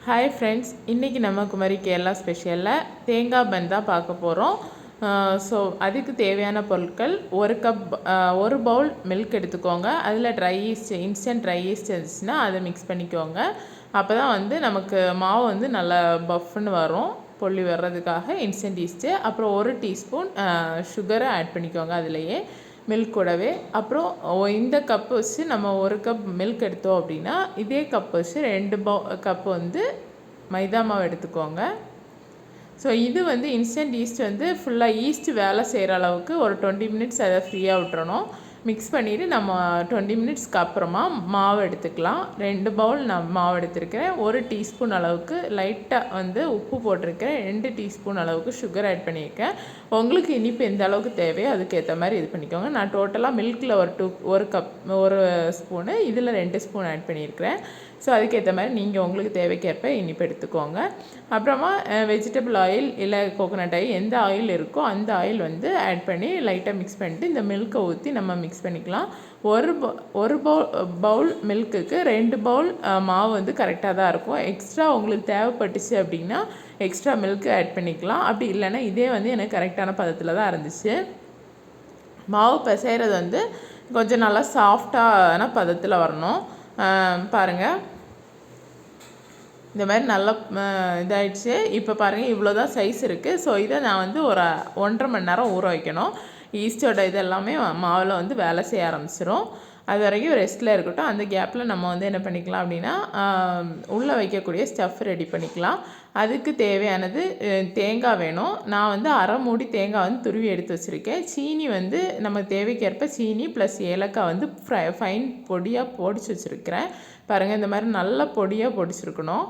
Hi friends, இன்றைக்கி நம்ம குமரி கேரளா ஸ்பெஷலில் தேங்காய் பன் தான் பார்க்க போகிறோம். ஸோ அதுக்கு தேவையான பொருட்கள் ஒரு பவுல் மில்க் எடுத்துக்கோங்க. அதில் try east, instant try east இருந்துச்சுன்னா அதை மிக்ஸ் பண்ணிக்கோங்க. அப்போ தான் வந்து நமக்கு மாவு வந்து நல்லா பஃப்னு வரும். பொல்லி வர்றதுக்காக இன்ஸ்டன்ட் ஈஸ்ட்டு. அப்புறம் 1 டீஸ்பூன் சுகரை ஆட் பண்ணிக்கோங்க அதிலையே மில்க் கூடவே. அப்புறம் இந்த கப்பு வச்சு நம்ம 1 கப் மில்க் எடுத்தோம் அப்படின்னா இதே கப் வச்சு 2 கப்பு வந்து மைதா மாவு எடுத்துக்கோங்க. ஸோ இது வந்து இன்ஸ்டன்ட் ஈஸ்ட் வந்து ஃபுல்லாக ஈஸ்ட் வேலை செய்கிற அளவுக்கு ஒரு 20 மினிட்ஸ் அதை ஃப்ரீயாக விட்டுறணும். மிக்ஸ் பண்ணிவிட்டு நம்ம 20 மினிட்ஸ்க்கு அப்புறமா மாவு எடுத்துக்கலாம். 2 பவுல் நான் மாவு எடுத்துருக்கிறேன். 1 டீஸ்பூன் அளவுக்கு லைட்டாக வந்து உப்பு போட்டிருக்கேன். 2 டீஸ்பூன் அளவுக்கு சுகர் ஆட் பண்ணியிருக்கேன். உங்களுக்கு இனிப்பு எந்த அளவுக்கு தேவையோ அதுக்கேற்ற மாதிரி இது பண்ணிக்கோங்க. நான் டோட்டலாக மில்கில் ஒரு ஸ்பூனு, இதில் 2 ஸ்பூன் ஆட் பண்ணியிருக்கிறேன். ஸோ அதுக்கேற்ற மாதிரி நீங்கள் உங்களுக்கு தேவைக்கேற்ப இனிப்பு எடுத்துக்கோங்க. அப்புறமா வெஜிடபிள் ஆயில் இல்லை கோகோனட் ஆயில், எந்த ஆயில் இருக்கோ அந்த ஆயில் வந்து ஆட் பண்ணி லைட்டாக மிக்ஸ் பண்ணிட்டு இந்த மில்கை ஊற்றி நம்ம மிக்ஸ் பண்ணிக்கலாம். ஒரு பவுல் மில்க்குக்கு 2 பவுல் மாவு வந்து கரெக்டாக தான் இருக்கும். எக்ஸ்ட்ரா உங்களுக்கு தேவைப்பட்டுச்சு அப்படின்னா எக்ஸ்ட்ரா மில்க்கு ஆட் பண்ணிக்கலாம். அப்படி இல்லைன்னா இதே வந்து எனக்கு கரெக்டான பதத்தில் தான் இருந்துச்சு. மாவு பிசைகிறது வந்து கொஞ்சம் நல்லா சாஃப்டான பதத்தில் வரணும். பாருங்கள், இந்த மாதிரி நல்லா இதாகிடுச்சு. இப்போ பாருங்கள், இவ்வளோ தான் சைஸ் இருக்குது. ஸோ இதை நான் வந்து ஒரு 1.5 மணி நேரம் ஊற வைக்கணும். ஈஸ்டோட இது எல்லாமே மாவில் வந்து வேலை செய்ய ஆரம்பிச்சிடும். அது வரைக்கும் ரெஸ்ட்டில் இருக்கட்டும். அந்த கேப்பில் நம்ம வந்து என்ன பண்ணிக்கலாம் அப்படின்னா உள்ளே வைக்கக்கூடிய ஸ்டஃப் ரெடி பண்ணிக்கலாம். அதுக்கு தேவையானது தேங்காய் வேணும். நான் வந்து அரை மூடி தேங்காய் வந்து துருவி எடுத்து வச்சுருக்கேன். சீனி வந்து நம்ம தேவைக்கேற்ப சீனி ப்ளஸ் ஏலக்காய் வந்து ஃபைன் பொடியாக பொடிச்சு வச்சுருக்கிறேன். பாருங்கள், இந்த மாதிரி நல்லா பொடியாக பொடிச்சிருக்கணும்.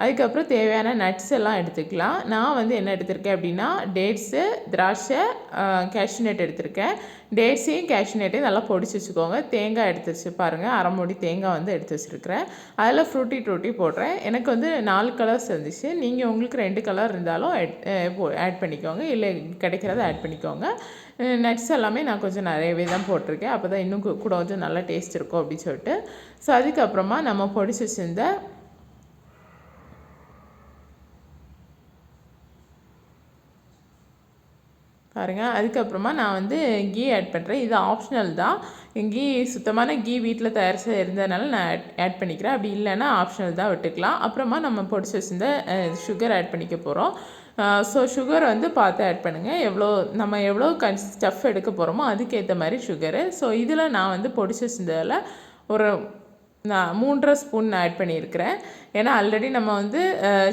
அதுக்கப்புறம் தேவையான நட்ஸ் எல்லாம் எடுத்துக்கலாம். நான் வந்து என்ன எடுத்திருக்கேன் அப்படின்னா டேட்ஸு, திராட்சை, கேஷ்யூநட் எடுத்திருக்கேன். டேட்ஸையும் கேஷ்யூநட்டையும் நல்லா பொடிச்சு வச்சுக்கோங்க. தேங்காய் எடுத்து வச்சு பாருங்கள், அரை மூடி தேங்காய் வந்து எடுத்து வச்சுருக்கிறேன். அதில் ஃப்ரூட்டி போடுறேன். எனக்கு வந்து 4 கலர்ஸ் இருந்துச்சு. நீங்கள் உங்களுக்கு 2 கலர் இருந்தாலும் ஆட் பண்ணிக்கோங்க, இல்லை கிடைக்கிறத ஆட் பண்ணிக்கோங்க. நட்ஸ் எல்லாமே நான் கொஞ்சம் நிறையவே தான் போட்டிருக்கேன். அப்போ தான் இன்னும் கூட கொஞ்சம் நல்லா டேஸ்ட் இருக்கும் அப்படின்னு சொல்லிட்டு. ஸோ அதுக்கப்புறமா நம்ம பொடிச்சு வச்சுருந்த பாருங்கள், அதுக்கப்புறமா நான் வந்து கீ ஆட் பண்ணுறேன். இது ஆப்ஷனல் தான். கீ சுத்தமான கீ வீட்டில் தயாரித்து இருந்ததுனால நான் ஆட் பண்ணிக்கிறேன். அப்படி இல்லைன்னா ஆப்ஷனல் தான், விட்டுக்கலாம். அப்புறமா நம்ம பொடிச்சு வச்சுருந்த சுகர் ஆட் பண்ணிக்க போகிறோம். ஸோ சுகர் வந்து பார்த்து ஆட் பண்ணுங்கள். நம்ம எவ்வளோ ஸ்டஃப் எடுக்க போகிறோமோ அதுக்கேற்ற மாதிரி சுகரு. ஸோ இதில் நான் வந்து பொடிச்சு வச்சுருந்ததில் நான் 3.5 ஸ்பூன் ஆட் பண்ணியிருக்கிறேன். ஏன்னா ஆல்ரெடி நம்ம வந்து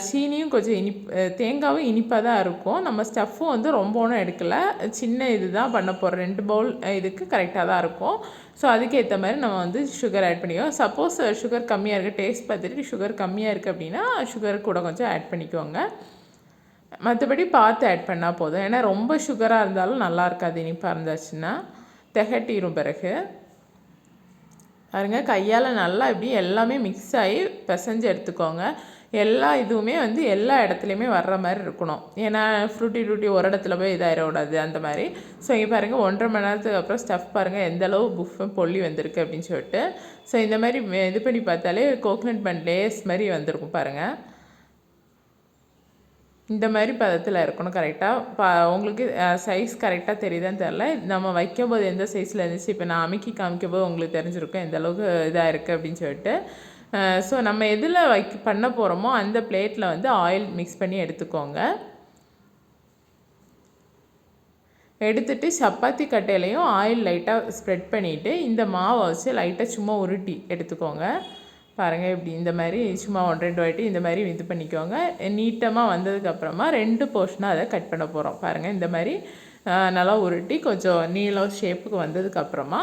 சீனியும் கொஞ்சம் தேங்காயும் இனிப்பாக தான் இருக்கும். நம்ம ஸ்டஃப்பும் வந்து ரொம்ப ஒன்றும் எடுக்கலை, சின்ன இது தான் பண்ண போகிறோம். 2 பவுல் இதுக்கு கரெக்டாக தான் இருக்கும். ஸோ அதுக்கேற்ற மாதிரி நம்ம வந்து சுகர் ஆட் பண்ணிக்கோங்க. சப்போஸ் சுகர் கம்மியாக இருக்குது, டேஸ்ட் பார்த்துட்டு சுகர் கம்மியாக இருக்குது அப்படின்னா சுகர் கூட கொஞ்சம் ஆட் பண்ணிக்கோங்க. மற்றபடி பார்த்து ஆட் பண்ணால் போதும். ஏன்னா ரொம்ப சுகராக இருந்தாலும் நல்லா இருக்காது, இனிப்பாக இருந்தாச்சுன்னா திகட்டிரும். பிறகு பாருங்கள், கையால் நல்லா இப்படி எல்லாமே மிக்ஸ் ஆகி பிசைஞ்சு எடுத்துக்கோங்க. எல்லா இதுவுமே வந்து எல்லா இடத்துலையுமே வர்ற மாதிரி இருக்கணும். ஏன்னா ஃப்ரூட்டி ஒரு இடத்துல போய் இதாகிடக்கூடாது, அந்த மாதிரி. ஸோ இங்கே பாருங்கள், 1.5 மணி நேரத்துக்கு அப்புறம் ஸ்டஃப் பாருங்கள் எந்த அளவு பொல்லி வந்திருக்கு அப்படின்னு சொல்லிட்டு. ஸோ இந்த மாதிரி இது பண்ணி பார்த்தாலே கோகனட் பன் லேஸ் மாதிரி வந்திருக்கும் பாருங்கள். இந்த மாதிரி பதத்தில் இருக்கணும் கரெக்டாக. உங்களுக்கு சைஸ் கரெக்டாக தெரியுதான்னு தெரில. நம்ம வைக்கும்போது எந்த சைஸில் இருந்துச்சு, இப்போ நான் அமுக்கி காமிக்கும்போது உங்களுக்கு தெரிஞ்சிருக்கும் எந்த அளவுக்கு இதாக இருக்குது அப்படின்னு சொல்லிட்டு. ஸோ நம்ம எதில் பண்ண போகிறோமோ அந்த பிளேட்டில் வந்து ஆயில் மிக்ஸ் பண்ணி எடுத்துக்கோங்க. எடுத்துகிட்டு சப்பாத்தி கட்டையிலையும் ஆயில் லைட்டாக ஸ்ப்ரெட் பண்ணிவிட்டு இந்த மாவை வச்சு லைட்டாக சும்மா உருட்டி எடுத்துக்கோங்க. பாருங்கள், இப்படி இந்த மாதிரி சும்மா 1-2 வாட்டி இந்த மாதிரி இது பண்ணிக்கோங்க. நீட்டமாக வந்ததுக்கப்புறமா 2 போர்ஷனாக அதை கட் பண்ண போகிறோம். பாருங்கள், இந்த மாதிரி நல்லா உருட்டி கொஞ்சம் நீளம் ஷேப்புக்கு வந்ததுக்கப்புறமா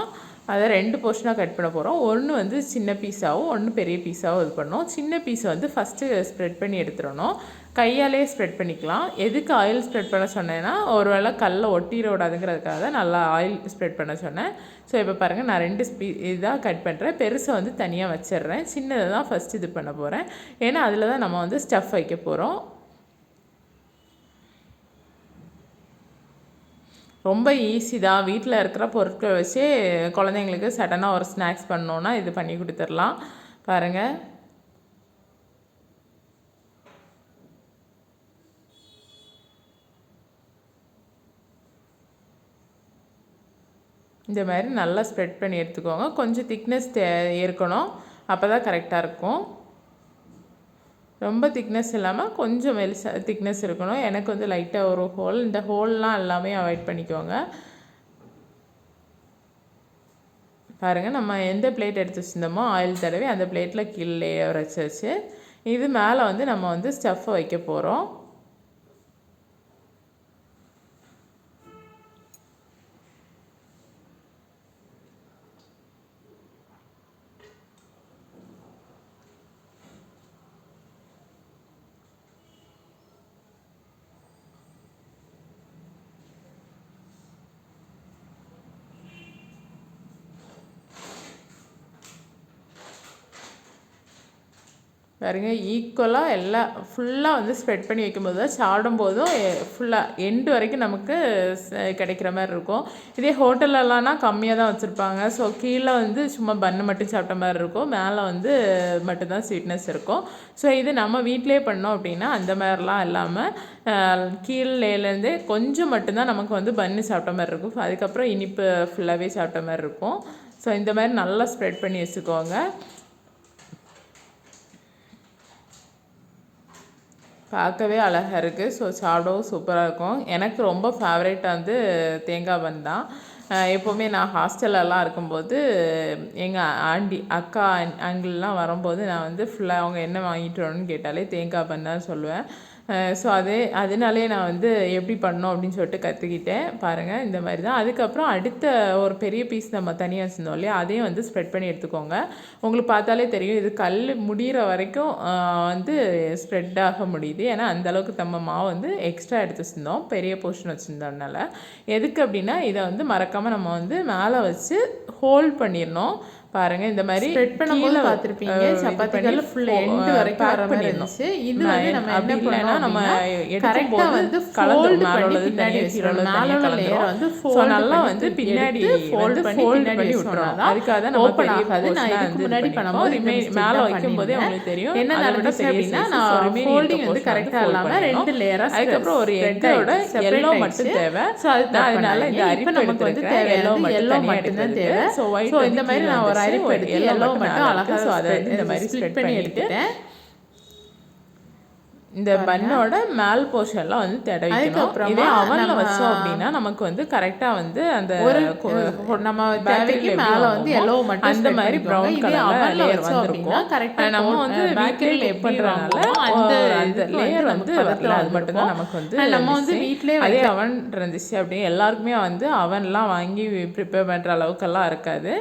அதை 2 போர்ஷனாக கட் பண்ண போகிறோம். ஒன்று வந்து சின்ன பீஸாகவும் ஒன்று பெரிய பீஸாகவும் இது பண்ணோம். சின்ன பீஸை வந்து ஃபஸ்ட்டு ஸ்ப்ரெட் பண்ணி எடுத்துடணும். கையாலே ஸ்ப்ரெட் பண்ணிக்கலாம். எதுக்கு ஆயில் ஸ்ப்ரெட் பண்ண சொன்னேன்னா ஒரு வேளை கல்லை ஒட்டிட விடாதுங்கிறதுக்காக தான் நல்லா ஆயில் ஸ்ப்ரெட் பண்ண சொன்னேன். ஸோ இப்போ பாருங்கள், நான் 2 இதாக கட் பண்ணுறேன். பெருசை வந்து தனியாக வச்சிடுறேன். சின்னதை தான் ஃபஸ்ட் இது பண்ண போகிறேன். ஏன்னா அதில் தான் நம்ம வந்து ஸ்டஃப் வைக்க போகிறோம். ரொம்ப ஈஸி தான். வீட்டில் இருக்கிற பொருட்களை வச்சு குழந்தைங்களுக்கு சடனாக ஒரு ஸ்நாக்ஸ் பண்ணோன்னா இது பண்ணி கொடுத்துடலாம். பாருங்கள், இந்த மாதிரி நல்லா ஸ்ப்ரெட் பண்ணி எடுத்துக்கோங்க. கொஞ்சம் திக்னஸ் இருக்கணும், அப்போ தான் கரெக்டாக இருக்கும். ரொம்ப திக்னஸ் இல்லாமல் கொஞ்சம் திக்னஸ் இருக்கணும். எனக்கு வந்து லைட்டாக ஒரு ஹோல், இந்த ஹோல்லாம் எல்லாமே அவாய்ட் பண்ணிக்கோங்க. பாருங்கள், நம்ம எந்த பிளேட் எடுத்து வச்சுருந்தோமோ ஆயில் தடவி அந்த பிளேட்டில் கீழே லேயர் வச்சு இது மேலே வந்து நம்ம வந்து ஸ்டஃப்பை வைக்க போகிறோம். பாருங்க, ஈக்குவலாக எல்லாம் ஃபுல்லாக வந்து ஸ்ப்ரெட் பண்ணி வைக்கும்போது தான் சாப்பிடும்போதும் ஃபுல்லாக எண்டு வரைக்கும் நமக்கு கிடைக்கிற மாதிரி இருக்கும். இதே ஹோட்டல்லலாம்னா கம்மியாக தான் வச்சுருப்பாங்க. ஸோ கீழே வந்து சும்மா பன்னு மட்டும் சாப்பிட்ட மாதிரி இருக்கும், மேலே வந்து மட்டும்தான் ஸ்வீட்னஸ் இருக்கும். ஸோ இது நம்ம வீட்டிலே பண்ணோம் அப்படின்னா அந்த மாதிரிலாம் இல்லாமல் கீழேலேருந்தே கொஞ்சம் மட்டும்தான் நமக்கு வந்து பன்னு சாப்பிட்ட மாதிரி இருக்கும். அதுக்கப்புறம் இனிப்பு ஃபுல்லாகவே சாப்பிட்ட மாதிரி இருக்கும். ஸோ இந்த மாதிரி நல்லா ஸ்ப்ரெட் பண்ணி வச்சுக்கோங்க. பார்க்கவே அழகாக இருக்குது. ஸோ சாப்பிடவும் சூப்பராக இருக்கும். எனக்கு ரொம்ப ஃபேவரேட்டாக வந்து தேங்காய் பன் தான். எப்போவுமே நான் ஹாஸ்டல்லலாம் இருக்கும்போது எங்கள் அக்கா அங்கிள்லாம் வரும்போது நான் வந்து ஃபுல்லாக அவங்க என்ன வாங்கிட்டு வரணும்னு கேட்டாலே தேங்காய் பன் தான் சொல்லுவேன். ஸோ அதனாலே நான் வந்து எப்படி பண்ணோம் அப்படின்னு சொல்லிட்டு கற்றுக்கிட்டேன். பாருங்கள், இந்த மாதிரி தான். அதுக்கப்புறம் அடுத்த ஒரு பெரிய பீஸ் நம்ம தனியாக வச்சுருந்தோம் இல்லையா, அதையும் வந்து ஸ்ப்ரெட் பண்ணி எடுத்துக்கோங்க. உங்களுக்கு பார்த்தாலே தெரியும், இது கல் முடிகிற வரைக்கும் வந்து ஸ்ப்ரெட் ஆக முடியுது. ஏன்னா அந்தளவுக்கு நம்ம மாவு வந்து எக்ஸ்ட்ரா எடுத்து வச்சுருந்தோம், பெரிய போர்ஷன் வச்சுருந்தோம்னால. எதுக்கு அப்படின்னா இதை வந்து மறக்காமல் நம்ம வந்து மேலே வச்சு ஹோல்ட் பண்ணிடணும். பாருங்கள், இந்த மாதிரி ஸ்ப்ரெட் பண்ணும்போது பார்த்துருப்பீங்க, சப்பாத்திகள் ஃபுல் எண்டு வரைக்கும் வர மாதிரி இருந்துச்சு. இது வந்து நம்ம என்ன பண்ணலாம், நம்ம கரெக்டாக வந்து ஃபோல்ட் பண்ணி பின்னாடி வச்சிடணும். மேலே உள்ள லேயரை வந்து நல்லா வந்து பின்னாடி ஃபோல்ட் பண்ணி விட்டுறோம். அதுக்காக தான் நம்ம ஓப்பன் ஆகாது. நான் இதுக்கு முன்னாடி பண்ணும்போது மேலே வைக்கும் போதே உங்களுக்கு தெரியும் என்ன நடந்துச்சு அப்படின்னா, நான் ஃபோல்டிங் வந்து கரெக்டாக இல்லாமல் 2 லேயராக, அதுக்கப்புறம் ஒரு எக்கோட எல்லோ மட்டும் தேவை. ஸோ அதனால இந்த அரிப்பு நமக்கு வந்து தேவையான எல்லோ மட்டும்தான் தேவை. ஸோ இந்த மாதிரி நான் ஒரு அரிப்பு எடுத்து எல்லோ மட்டும் அழகாக ஸோ அதை இந்த மாதிரி ஸ்ப்ரெட் பண்ணி எடுத்துட்டேன். இந்த பன்னோட மேல் போர்ஷன்லாம் வந்து தடவிக்கணும். இதே அவன்ல வச்சோம் அப்படின்னா நமக்கு வந்து கரெக்டாக வந்து அந்த நம்ம தேவைக்கு மேலே வந்து எல்லோ மட்டும் அந்த மாதிரி ப்ரௌன் கலர்ல லேயர் வந்துருக்கும். கரெக்டாக நம்ம வந்து வீட்டில் பண்ணுறதுனால அந்த லேயர் வந்து வரல. அது மட்டும் தான் நமக்கு வந்து நம்ம வந்து வீட்டிலே அதே அவன் இருந்துச்சு அப்படின்னு எல்லாருக்குமே வந்து அவன்லாம் வாங்கி ப்ரிப்பேர் பண்ணுற அளவுக்கெல்லாம் இருக்காது.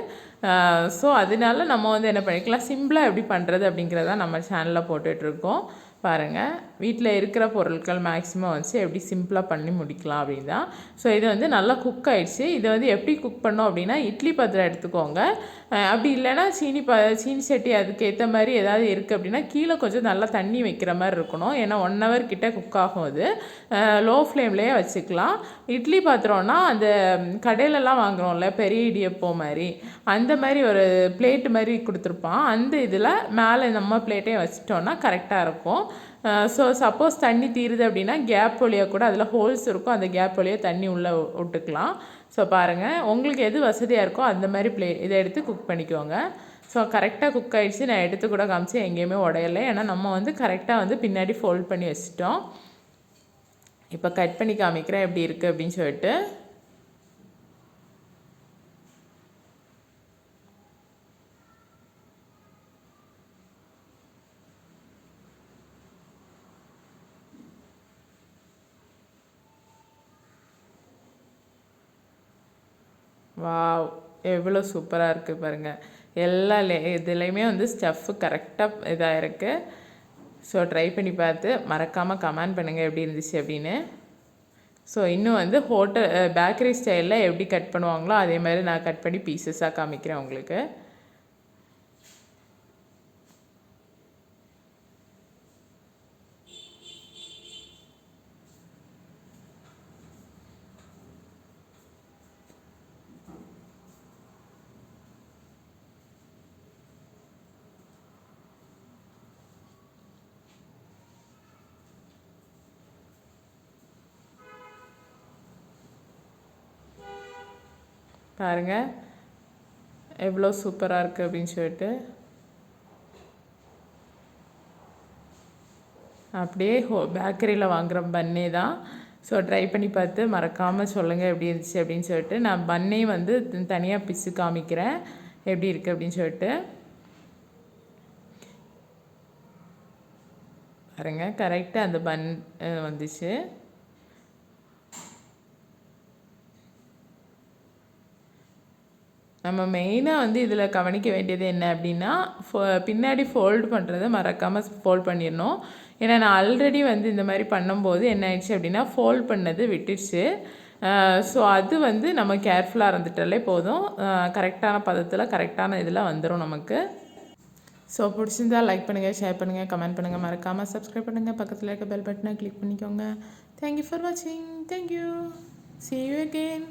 ஸோ அதனால நம்ம வந்து என்ன பண்ணிக்கலாம், சிம்பிளாக எப்படி பண்ணுறது அப்படிங்கிறத நம்ம சேனலில் போட்டுட்ருக்கோம். பாருங்கள், வீட்டில் இருக்கிற பொருட்கள் மேக்ஸிமம் வச்சு எப்படி சிம்பிளாக பண்ணி முடிக்கலாம் அப்படின்னு தான். ஸோ இது வந்து நல்லா குக் ஆகிடுச்சு. இதை வந்து எப்படி குக் பண்ணோம் அப்படின்னா, இட்லி பாத்திரம் எடுத்துக்கோங்க. அப்படி இல்லைன்னா சீனி சட்டி அதுக்கேற்ற மாதிரி ஏதாவது இருக்குது அப்படின்னா கீழே கொஞ்சம் நல்லா தண்ணி வைக்கிற மாதிரி இருக்கணும். ஏன்னா 1 hour கிட்ட குக் ஆகும். அது லோ ஃப்ளேம்லேயே வச்சுக்கலாம். இட்லி பாத்திரம்னா அந்த கடையிலலாம் வாங்குகிறோம்ல பெரிய இடியப்போ மாதிரி, அந்த மாதிரி ஒரு பிளேட்டு மாதிரி கொடுத்துருப்பான். அந்த இதில் மேலே நம்ம பிளேட்டையும் வச்சிட்டோன்னா கரெக்டாக இருக்கும். ஸோ சப்போஸ் தண்ணி தீருது அப்படின்னா கேப் வழியாக கூட அதில் ஹோல்ஸ் இருக்கும், அந்த கேப் வழியாக தண்ணி உள்ளே விட்டுக்கலாம். ஸோ பாருங்கள், உங்களுக்கு எது வசதியாக இருக்கோ அந்த மாதிரி இதை எடுத்து குக் பண்ணிக்கோங்க. ஸோ கரெக்டாக குக் ஆகிடுச்சு. நான் எடுத்து கூட காமிச்சு எங்கேயுமே உடையலை. ஏன்னா நம்ம வந்து கரெக்டாக வந்து பின்னாடி ஃபோல்ட் பண்ணி வச்சிட்டோம். இப்போ கட் பண்ணி காமிக்கிறேன் எப்படி இருக்குது அப்படின்னு சொல்லிட்டு. வாவ், எவ்வளோ சூப்பராக இருக்குது பாருங்கள். எல்லா இதுலேயுமே வந்து ஸ்டஃப்பு கரெக்டாக இதாக இருக்குது. ஸோ ட்ரை பண்ணி பார்த்து மறக்காமல் கமெண்ட் பண்ணுங்கள் எப்படி இருந்துச்சு அப்படின்னு. ஸோ இன்னும் வந்து பேக்கரி ஸ்டைலில் எப்படி கட் பண்ணுவாங்களோ அதே மாதிரி நான் கட் பண்ணி பீசஸாக காமிக்கிறேன் உங்களுக்கு. பாருங்கள் எவ்வளோ சூப்பராக இருக்குது அப்படின்னு சொல்லிட்டு. அப்படியே பேக்கரியில் வாங்குகிற பன்னே தான். ஸோ ட்ரை பண்ணி பார்த்து மறக்காமல் சொல்லுங்கள் எப்படி இருந்துச்சு அப்படின்னு சொல்லிட்டு. நான் பன்னே வந்து தனியாக பிச்சு காமிக்கிறேன் எப்படி இருக்குது அப்படின்னு சொல்லிட்டு. பாருங்க கரெக்டாக அந்த பன் வந்துச்சு. நம்ம மெயினாக வந்து இதில் கவனிக்க வேண்டியது என்ன அப்படின்னா, பின்னாடி ஃபோல்டு பண்ணுறதை மறக்காமல் ஃபோல்ட் பண்ணிடணும். ஏன்னா நான் ஆல்ரெடி வந்து இந்த மாதிரி பண்ணும்போது என்ன ஆயிடுச்சு அப்படின்னா ஃபோல்ட் பண்ணது விட்டுடுச்சு. ஸோ அது வந்து நம்ம கேர்ஃபுல்லாக இருந்துட்டாலே போதும். கரெக்டான பதத்தில் கரெக்டான இதில் வந்துடும் நமக்கு. ஸோ பிடிச்சிருந்தா லைக் பண்ணுங்கள், ஷேர் பண்ணுங்கள், கமெண்ட் பண்ணுங்கள், மறக்காமல் சப்ஸ்கிரைப் பண்ணுங்கள், பக்கத்தில் இருக்க பெல் பட்டனை கிளிக் பண்ணிக்கோங்க. தேங்க்யூ ஃபார் வாட்சிங். தேங்க்யூ. See you again.